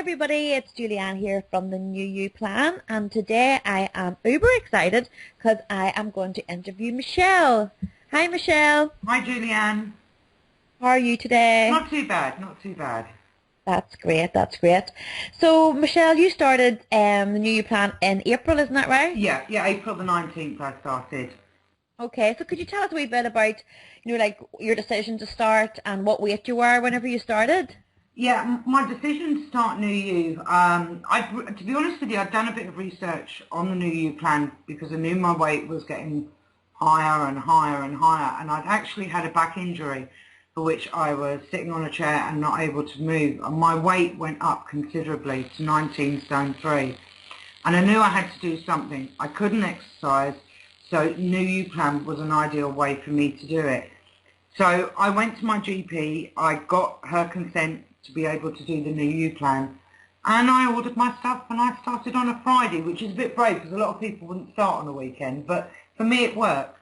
everybody, it's Julianne here from the New You Plan, and today I am uber excited because I am going to interview Michelle. Hi Michelle, Hi, Julianne. how are you today? Not too bad, not too bad. That's great, that's great. So Michelle, you started the New You Plan in April, isn't that right? Yeah, April the 19th I started. Okay, so could you tell us a wee bit about, like your decision to start and what weight you were whenever you started? Yeah, my decision to start New You, to be honest with you, I'd done a bit of research on the New You plan because I knew my weight was getting higher and higher and higher, and I'd actually had a back injury for which I was sitting on a chair and not able to move, and my weight went up considerably to 19 stone 3. And I knew I had to do something. I couldn't exercise, so New You Plan was an ideal way for me to do it. So I went to my GP, I got her consent to be able to do the New You Plan, and I ordered my stuff and I started on a Friday, which is a bit brave because a lot of people wouldn't start on a weekend, but for me it worked.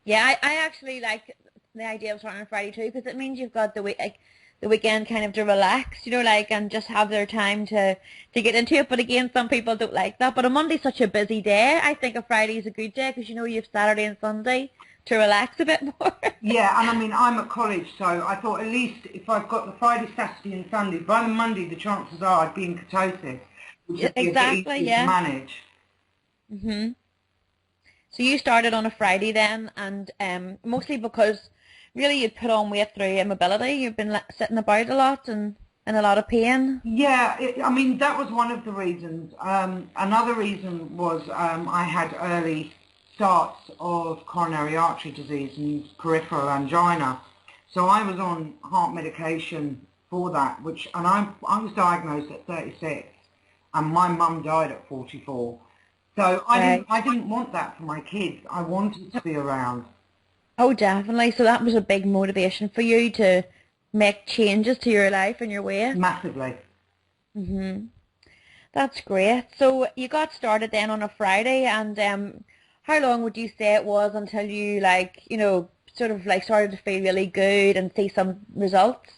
Yeah, I actually like the idea of starting on Friday too because it means you've got the weekend kind of to relax, and just have their time to get into it. But again, some people don't like that. But a Monday's such a busy day. I think a Friday is a good day because you have Saturday and Sunday to relax a bit more. Yeah, and I mean, I'm at college, so I thought at least if I've got the Friday, Saturday and Sunday, by the Monday the chances are I'd be in ketosis, which Yeah, would be a bit exactly, easier to yeah. manage. So you started on a Friday then, and mostly because really you'd put on weight through immobility. You've been sitting about a lot and in a lot of pain. Yeah, I mean, that was one of the reasons. Another reason was I had early starts of coronary artery disease and peripheral angina. So I was on heart medication for that, and I was diagnosed at 36 and my mum died at 44. So Right. I didn't want that for my kids. I wanted to be around. Oh, definitely. So that was a big motivation for you to make changes to your life and your weight. Massively. That's great. So you got started then on a Friday, and how long would you say it was until you sort of like started to feel really good and see some results?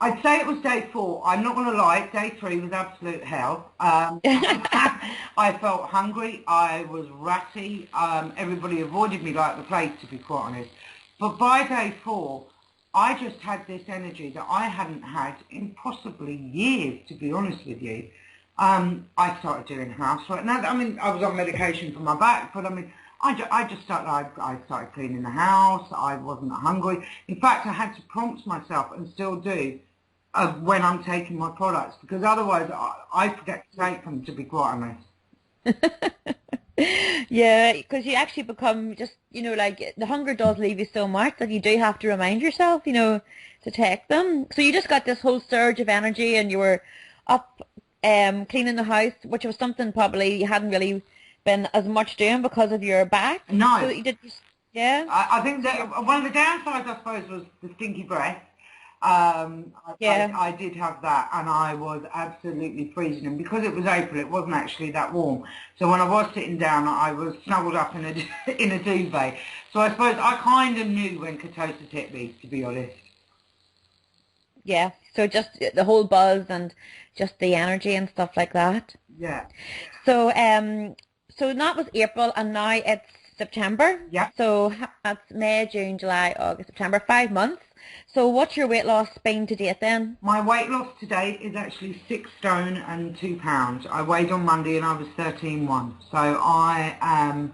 I'd say it was day 4. I'm not going to lie, day 3 was absolute hell. I felt hungry, I was ratty, everybody avoided me like the plague, to be quite honest. But by day 4, I just had this energy that I hadn't had in possibly years, to be honest with you. I started doing housework. Now, I mean, I was on medication for my back, but I mean, I just started, I started cleaning the house, I wasn't hungry. In fact, I had to prompt myself, and still do, when I'm taking my products, because otherwise I forget to take them, to be quite honest. Yeah, because you actually become just, like the hunger does leave you so much that you do have to remind yourself, to take them. So you just got this whole surge of energy and you were up cleaning the house, which was something probably you hadn't really been as much doing because of your back. So No, you did, yeah. I think that one of the downsides, I suppose, was the stinky breath. Yeah. I did have that, and I was absolutely freezing. And because it was April, it wasn't actually that warm. So when I was sitting down, I was snuggled up in a in a duvet. So I suppose I kind of knew when ketosis hit me, to be honest. Yeah. So just the whole buzz and just the energy and stuff like that. Yeah, So so that was April and now it's September. yeah. So that's May, June, July, August, September, 5 months. So what's your weight loss been to date then? My weight loss to date is actually 6 stone and 2 pounds. I weighed on Monday and I was 13.1. So I am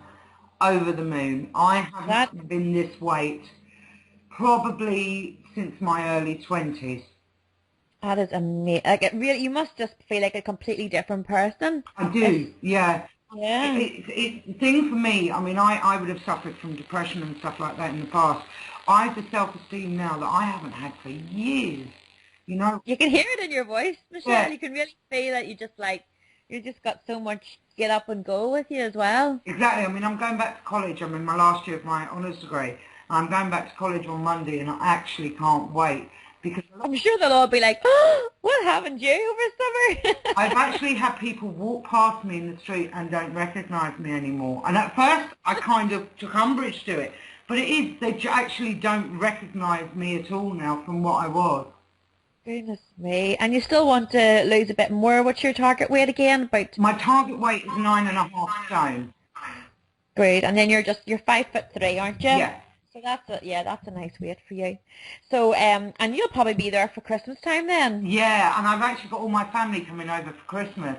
over the moon. I That haven't been this weight probably since my early 20s. that is amazing. Like it really, you must just feel like a completely different person. I If do, yeah. yeah. The thing for me, I mean, I would have suffered from depression and stuff like that in the past. I have the self-esteem now that I haven't had for years, you know? You can hear it in your voice, Michelle. Yeah, You can really feel that you just got so much get up and go with you as well. exactly. I mean, I'm going back to college. I'm in my last year of my honours degree. I'm going back to college on Monday and I actually can't wait because I'm sure they'll all be like, "Oh, what happened to you over summer?" I've actually had people walk past me in the street and don't recognise me anymore. And at first, I kind of took umbrage to it. But it is, they actually don't recognise me at all now from what I was. Goodness me. And you still want to lose a bit more. What's your target weight again? About My target weight is 9.5 stone. great. And then you're 5'3", aren't you? Yeah. So that's a nice weight for you. So and you'll probably be there for Christmas time then. Yeah, and I've actually got all my family coming over for Christmas.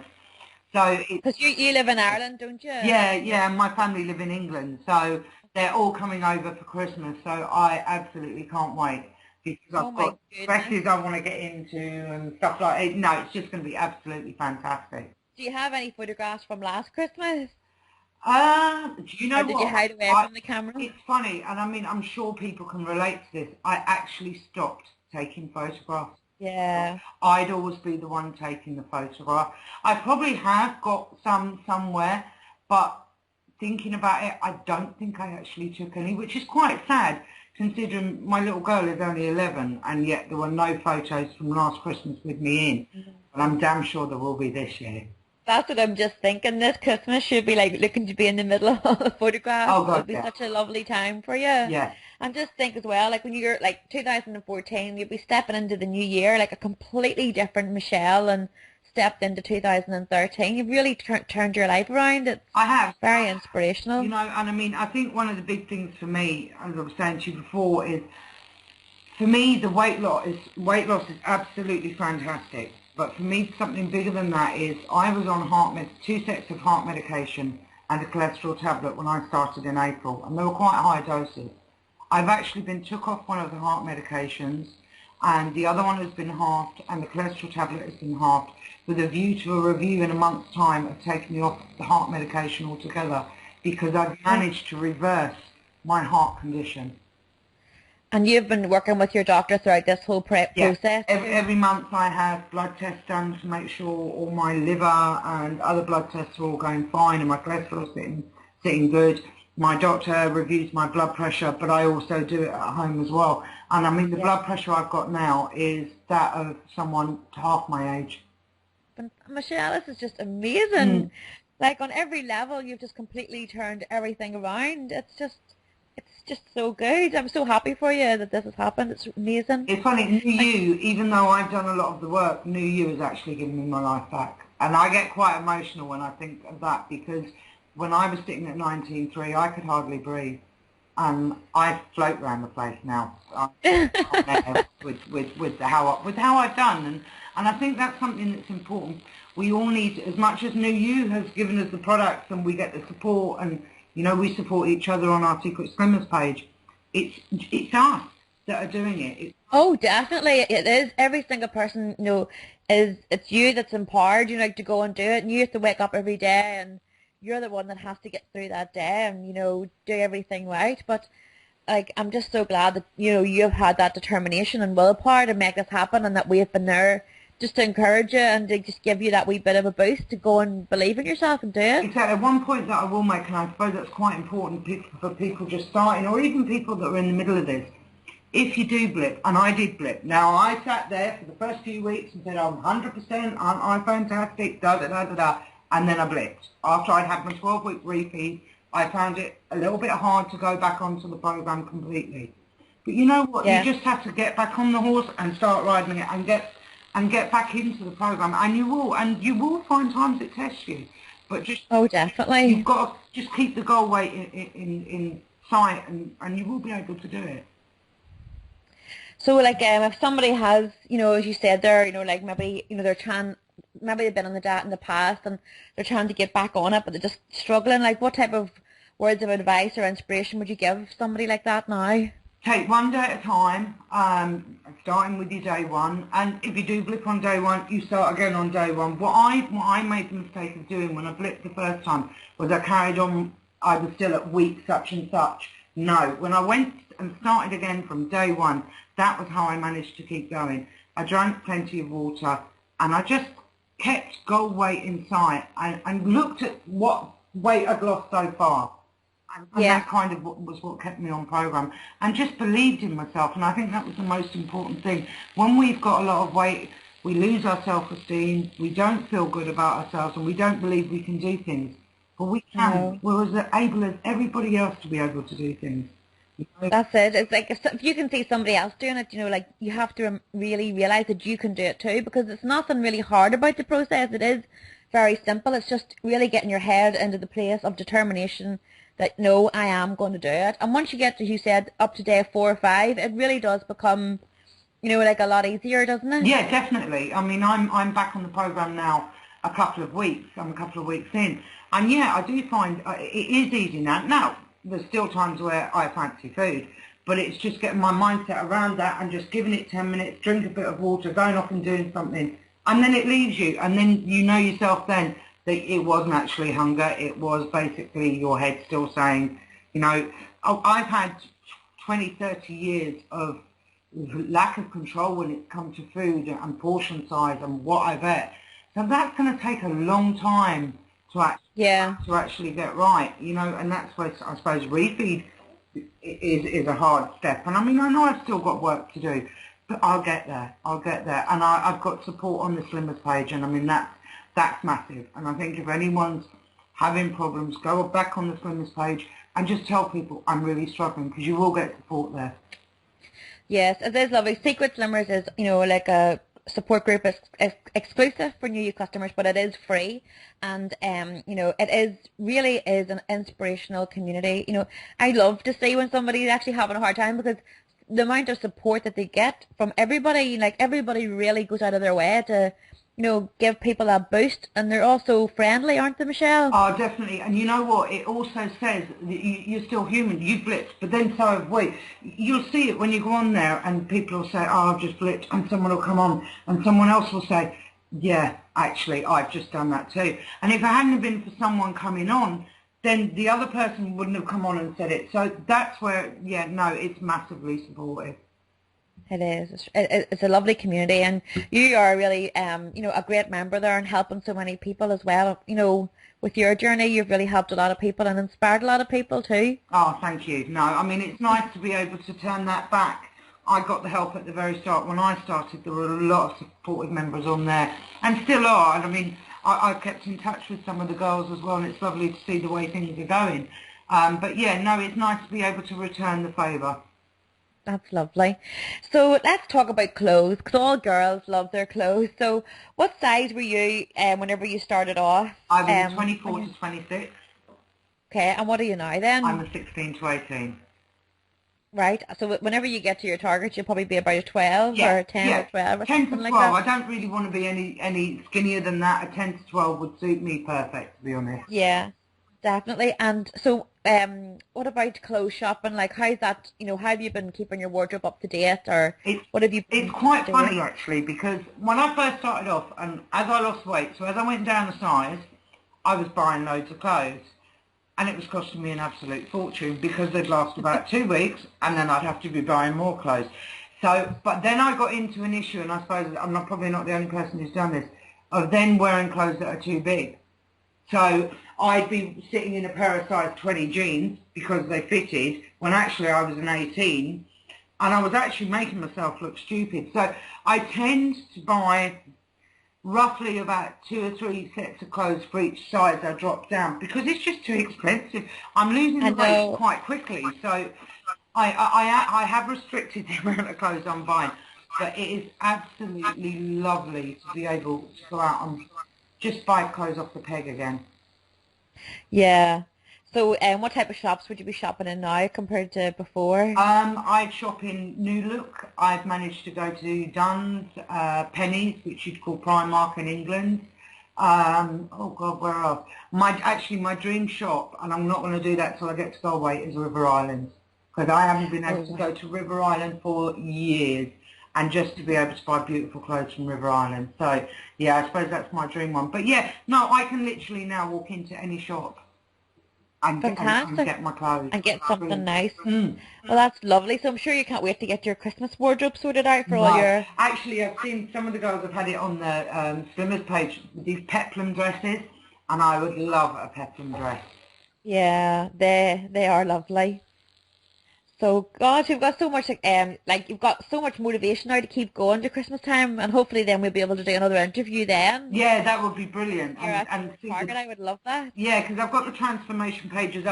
So it's, Because you live in Ireland, don't you? yeah, my family live in England, so they're all coming over for Christmas. So I absolutely can't wait because Oh I've my got goodness. dresses I want to get into and stuff like it. No, it's just going to be absolutely fantastic. Do you have any photographs from last Christmas? Do you know Or did you what? hide away from the camera? It's funny, and I mean, I'm sure people can relate to this. I actually stopped taking photographs. Yeah. I'd always be the one taking the photograph. I probably have got some somewhere, but thinking about it, I don't think I actually took any, which is quite sad considering my little girl is only 11 and yet there were no photos from last Christmas with me in. But I'm damn sure there will be this year. That's what I'm just thinking. This Christmas should be like looking to be in the middle of the photographs. Oh It'll God, be yeah. such a lovely time for you. Yeah. And just think as well, like when you're like 2014, you'll be stepping into the new year like a completely different Michelle and stepped into 2013. You've really turned your life around. It's I have. very inspirational. You know, and I mean, I think one of the big things for me, as I was saying to you before, is for me the weight loss is absolutely fantastic. But for me, something bigger than that is I was on two sets of heart medication and a cholesterol tablet when I started in April, and they were quite high doses. I've actually been took off one of the heart medications, and the other one has been halved, and the cholesterol tablet has been halved, with a view to a review in a month's time of taking me off the heart medication altogether, because I've managed to reverse my heart condition. And you've been working with your doctor throughout this whole process? Every month I have blood tests done to make sure all my liver and other blood tests are all going fine and my cholesterol is sitting good. My doctor reviews my blood pressure, but I also do it at home as well. And I mean, the blood pressure I've got now is that of someone half my age. But Michelle, this is just amazing. Like on every level, you've just completely turned everything around. It's just so good. I'm so happy for you that this has happened. It's amazing. It's funny, New You, even though I've done a lot of the work, New You has actually given me my life back. And I get quite emotional when I think of that, because when I was sitting at 19.3, I could hardly breathe. I float around the place now with how I've done. And I think that's something that's important. We all need, as much as New You has given us the products and we get the support and, you know, we support each other on our Secret Slimmers page, it's us that are doing it. Oh, definitely. It is. Every single person, you know, it's you that's empowered, you know, to go and do it. And you have to wake up every day and you're the one that has to get through that day and, you know, do everything right. But, like, I'm just so glad that, you know, you've had that determination and willpower to make this happen and that we've been there just to encourage you and to just give you that wee bit of a boost to go and believe in yourself and do it. Exactly. One point that I will make, and I suppose that's quite important for people just starting, or even people that are in the middle of this, if you do blip, and I did blip. Now, I sat there for the first few weeks and said, I'm 100%, I'm fantastic, da-da-da-da-da, and then I blipped. After I'd had my 12-week refeed, I found it a little bit hard to go back onto the program completely. But you know what? You just have to get back on the horse and start riding it and get back into the program, and you will find times it tests you, but just definitely you've got to just keep the goal weight in sight, and you will be able to do it. So like if somebody has, you know, as you said there, you know, like maybe, you know, maybe they've been on the diet in the past and they're trying to get back on it, but they're just struggling, like what type of words of advice or inspiration would you give somebody like that now? Take one day at a time, starting with your day one, and if you do blip on day one, you start again on day one. What I made the mistake of doing when I blipped the first time was I carried on, I was still at week such and such. No, when I went and started again from day one, that was how I managed to keep going. I drank plenty of water, and I just kept goal weight in sight, and looked at what weight I'd lost so far. And that kind of was what kept me on program, and just believed in myself. And I think that was the most important thing. When we've got a lot of weight, we lose our self-esteem, we don't feel good about ourselves, and we don't believe we can do things. But we can. We're as able as everybody else to be able to do things. That's it. It's like if you can see somebody else doing it, like you have to really realize that you can do it too, because it's nothing really hard about the process. It is very simple. It's just really getting your head into the place of determination that no, I am going to do it. And once you get to, you said, up to day 4 or 5, it really does become, like a lot easier, doesn't it? Yeah, definitely. I mean, I'm back on the program now a couple of weeks. I'm a couple of weeks in, and yeah, I do find it is easy now. Now, there's still times where I fancy food, but it's just getting my mindset around that and just giving it 10 minutes, drink a bit of water, going off and doing something, and then it leaves you, and then you know yourself then that it wasn't actually hunger. It was basically your head still saying, I've had 20, 30 years of lack of control when it comes to food and portion size and what I've ate. So that's going to take a long time to actually get right, and that's where I suppose refeed is a hard step. And I mean, I know I've still got work to do, but I'll get there. And I've got support on the Slimmers page, and I mean, that's massive. And I think if anyone's having problems, go back on the Slimmers page and just tell people I'm really struggling, because you will get support there. Yes, it is lovely. Secret Slimmers is, like a support group. It's exclusive for new customers, but it is free. And, it really is an inspirational community. I love to see when somebody's actually having a hard time, because the amount of support that they get from everybody, like everybody really goes out of their way to, give people a boost, and they're also friendly, aren't they, Michelle? Oh, definitely. And you know what? It also says that you're still human. You blipped, but then so have we. You'll see it when you go on there and people will say, oh, I've just blipped, and someone will come on and someone else will say, yeah, actually, I've just done that too. And if it hadn't been for someone coming on, then the other person wouldn't have come on and said it. So that's where, it's massively supportive. It is. It's a lovely community, and you are really, a great member there and helping so many people as well. With your journey, you've really helped a lot of people and inspired a lot of people too. Oh, thank you. No, I mean, it's nice to be able to turn that back. I got the help at the very start. When I started, there were a lot of supportive members on there, and still are. And I mean, I kept in touch with some of the girls as well, and it's lovely to see the way things are going. But yeah, no, it's nice to be able to return the favour. That's lovely. So let's talk about clothes, because all girls love their clothes. So what size were you whenever you started off? I was 24 to 26. Okay, and what are you now then? I'm a 16 to 18. Right, so whenever you get to your target, you'll probably be about a 12 or a 10 or 12 or 10 something to 12. like that. I don't really want to be any skinnier than that. A 10 to 12 would suit me perfect, to be honest. Yeah, definitely. And so what about clothes shopping? Like, how's that, how have you been keeping your wardrobe up to date, or what have you been It's quite doing? funny, actually, because when I first started off, and as I lost weight, so as I went down a size, I was buying loads of clothes. And it was costing me an absolute fortune, because they'd last about 2 weeks, and then I'd have to be buying more clothes. So, but then I got into an issue, and I suppose I'm probably not the only person who's done this, of then wearing clothes that are too big. So I'd be sitting in a pair of size 20 jeans because they fitted, when actually I was an 18, and I was actually making myself look stupid. So I tend to buy roughly about 2 or 3 sets of clothes for each size I drop down, because it's just too expensive. I'm losing the weight quite quickly, so I have restricted the amount of clothes I'm buying. But it is absolutely lovely to be able to go out and just buy clothes off the peg again. Yeah. So what type of shops would you be shopping in now compared to before? I shop in New Look. I've managed to go to Dunnes, Pennies, which you'd call Primark in England. Oh God, where else? My dream shop, and I'm not going to do that till I get to Galway, is River Island, because I haven't been able to go to River Island for years, and just to be able to buy beautiful clothes from River Island. So yeah, I suppose that's my dream one. But yeah, no, I can literally now walk into any shop and get my clothes. And get something nice. Well, that's lovely. So I'm sure you can't wait to get your Christmas wardrobe sorted out for all your... Actually, I've seen some of the girls have had it on the Slimmers page, these peplum dresses, and I would love a peplum dress. Yeah, they are lovely. So, gosh, you've got so much, you've got so much motivation now to keep going to Christmas time, and hopefully then we'll be able to do another interview then. Yeah, that would be brilliant. And target, I would love that. Yeah, because I've got the transformation pages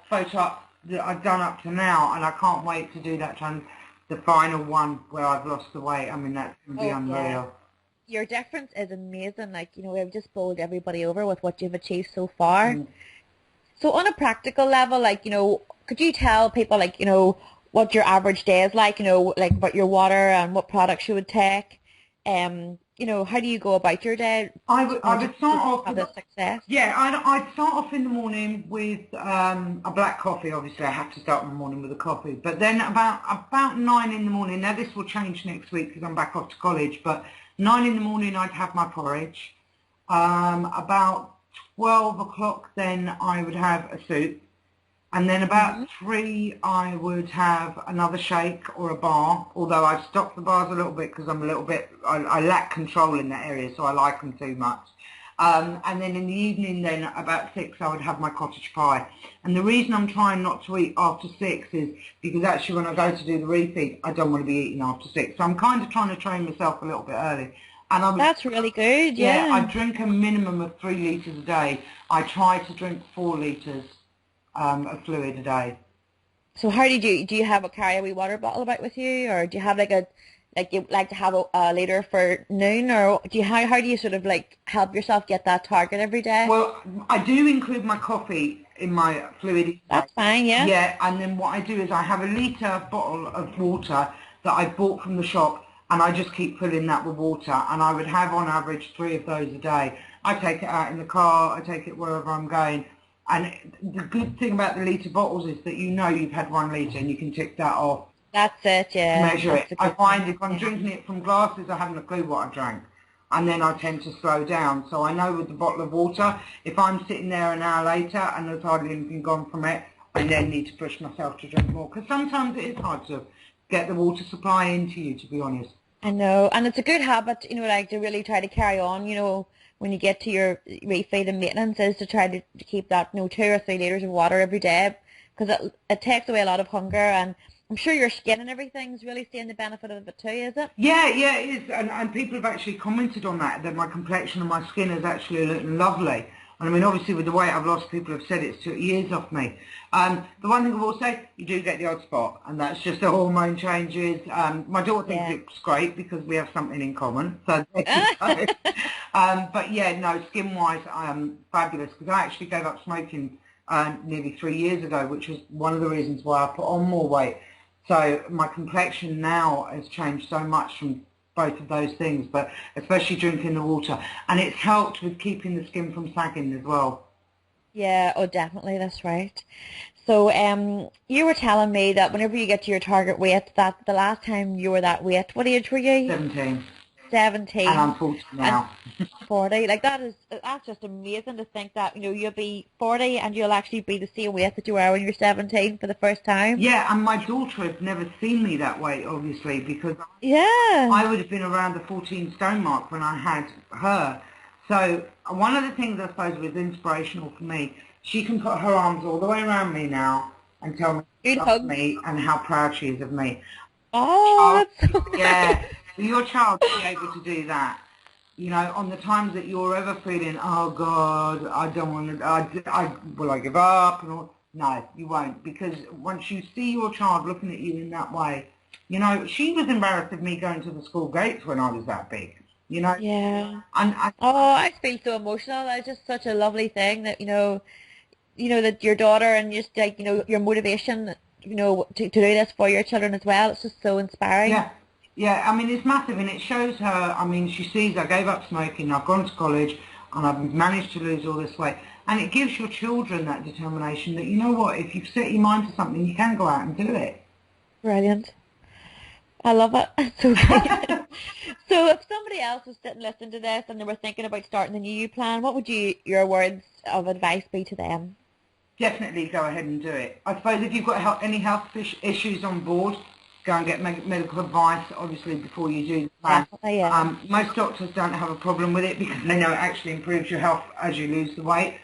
photo up that I've done up to now, and I can't wait to do the final one where I've lost the weight. I mean, that's going to be Oh yeah. unreal. Your difference is amazing. Like, we've just bowled everybody over with what you've achieved so far. Mm. So on a practical level, like, could you tell people, like, what your average day is like, like about your water and what products you would take? How do you go about your day, I would to start off have with, the success? yeah, I'd start off in the morning with a black coffee. Obviously, I have to start my morning with a coffee. But then about 9 in the morning, now this will change next week because I'm back off to college, but 9 in the morning I'd have my porridge. About 12 o'clock then I would have a soup. And then about 3, I would have another shake or a bar, although I've stopped the bars a little bit because I'm a little bit, I lack control in that area, so I like them too much. And then in the evening then, about 6, I would have my cottage pie. And the reason I'm trying not to eat after 6 is because actually when I go to do the refeed, I don't want to be eating after 6. So I'm kind of trying to train myself a little bit early. And That's really good, yeah, I yeah. drink a minimum of 3 litres a day. I try to drink 4 litres of fluid a day. So how do you have a carry a wee water bottle about with you, or do you have like you like to have a liter for noon, or how do you sort of like help yourself get that target every day? Well, I do include my coffee in my fluid intake. That's fine, yeah. Yeah, and then what I do is I have a litre bottle of water that I bought from the shop, and I just keep filling that with water, and I would have on average 3 of those a day. I take it out in the car, I take it wherever I'm going, and the good thing about the litre bottles is that you've had 1 litre and you can tick that off, That's it, yeah. measure That's it. a I good find thing. if I'm Yeah. drinking it from glasses, I haven't a clue what I drank. And then I tend to slow down. So I know with the bottle of water, if I'm sitting there an hour later and there's hardly anything gone from it, I then need to push myself to drink more. Because sometimes it is hard to get the water supply into you, to be honest. I know, and it's a good habit, like to really try to carry on, when you get to your refeed and maintenance, is to try to keep that, 2 or 3 liters of water every day, because it takes away a lot of hunger, and I'm sure your skin and everything's really seeing the benefit of it too, is it? Yeah, yeah, it is. And people have actually commented on that my complexion and my skin is actually looking lovely. And I mean, obviously with the weight I've lost, people have said it's took years off me. The one thing I will say, you do get the odd spot, and that's just the hormone changes. My daughter thinks Yeah. it looks great because we have something in common. So there you go. But yeah, no, skin-wise, I am fabulous because I actually gave up smoking nearly 3 years ago, which was one of the reasons why I put on more weight. So my complexion now has changed so much from both of those things, but especially drinking the water. And it's helped with keeping the skin from sagging as well. Yeah, oh definitely, that's right. So you were telling me that whenever you get to your target weight, that the last time you were that weight, what age were you? 17. And 17. I'm 40 And now. 40, like that's just amazing to think that, you'll be 40 and you'll actually be the same weight that you were when you're 17 for the first time. Yeah, and my daughter had never seen me that way, obviously, because Yeah. I would have been around the 14 stone mark when I had her. So one of the things I suppose was inspirational for me, she can put her arms all the way around me now and tell me she Good loves hugs. me and how proud she is of me. Oh, Child, that's so yeah, nice. for your child to be able to do that, on the times that you're ever feeling, oh God, I don't want to, will I give up? And all, no, you won't, because once you see your child looking at you in that way, she was embarrassed of me going to the school gates when I was that big, Yeah. and Oh, I feel so emotional. It's just such a lovely thing that, that your daughter and just like, your motivation, to do this for your children as well. It's just so inspiring. yeah, yeah, I mean, it's massive, and it shows her, I mean, she sees I gave up smoking, I've gone to college, and I've managed to lose all this weight, and it gives your children that determination that, you know what, if you've set your mind to something, you can go out and do it. Brilliant. I love it. It's so good. So if somebody else was sitting listening to this and they were thinking about starting the new plan, what would your words of advice be to them? Definitely go ahead and do it. I suppose if you've got any health issues on board, go and get medical advice, obviously, before you do the plan. Definitely, yeah. Most doctors don't have a problem with it because they know it actually improves your health as you lose the weight.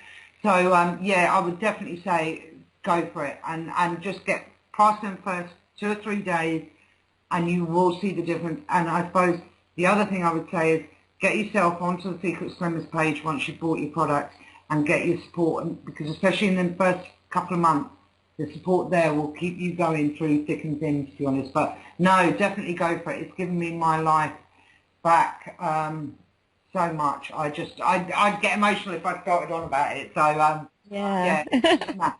So, yeah, I would definitely say go for it and just get past them first 2 or 3 days and you will see the difference. And I suppose the other thing I would say is get yourself onto the Secret Slimmers page once you've bought your products and get your support, because especially in the first couple of months, the support there will keep you going through thick and thin, to be honest. But no, definitely go for it. It's given me my life back so much. I'd get emotional if I started on about it. So Yeah. yeah.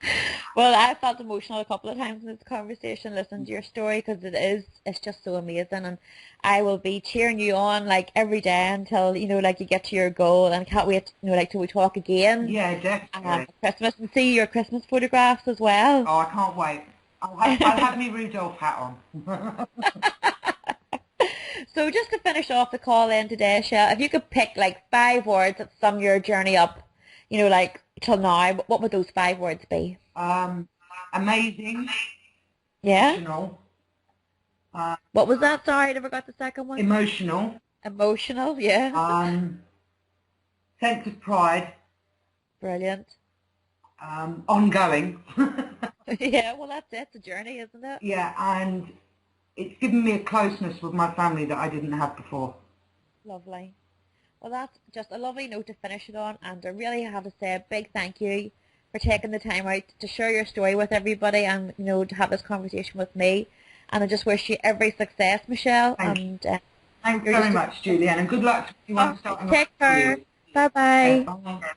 Well, I felt emotional a couple of times in this conversation listening to your story because it's just so amazing, and I will be cheering you on like every day until, you know, like you get to your goal, and can't wait, you know, like till we talk again Yeah, definitely. at Christmas and see your Christmas photographs as well. Oh, I can't wait. I'll have my Rudolph hat on. So just to finish off the call in today, Shell, if you could pick like 5 words that sum your journey up, you know, like till now, what would those 5 words be? Amazing, Yeah? emotional, What was that? Sorry, I never got the second one. emotional, Emotional, yeah. sense of pride, Brilliant. ongoing. Yeah, well that's it, it's a journey, isn't it? Yeah, and it's given me a closeness with my family that I didn't have before. Lovely. Well, that's just a lovely note to finish it on, and I really have to say a big thank you for taking the time out to share your story with everybody and, you know, to have this conversation with me. And I just wish you every success, Michelle. Thank you. And Thanks very much, Julianne, and good luck to everyone starting off. take care. Bye-bye. Bye.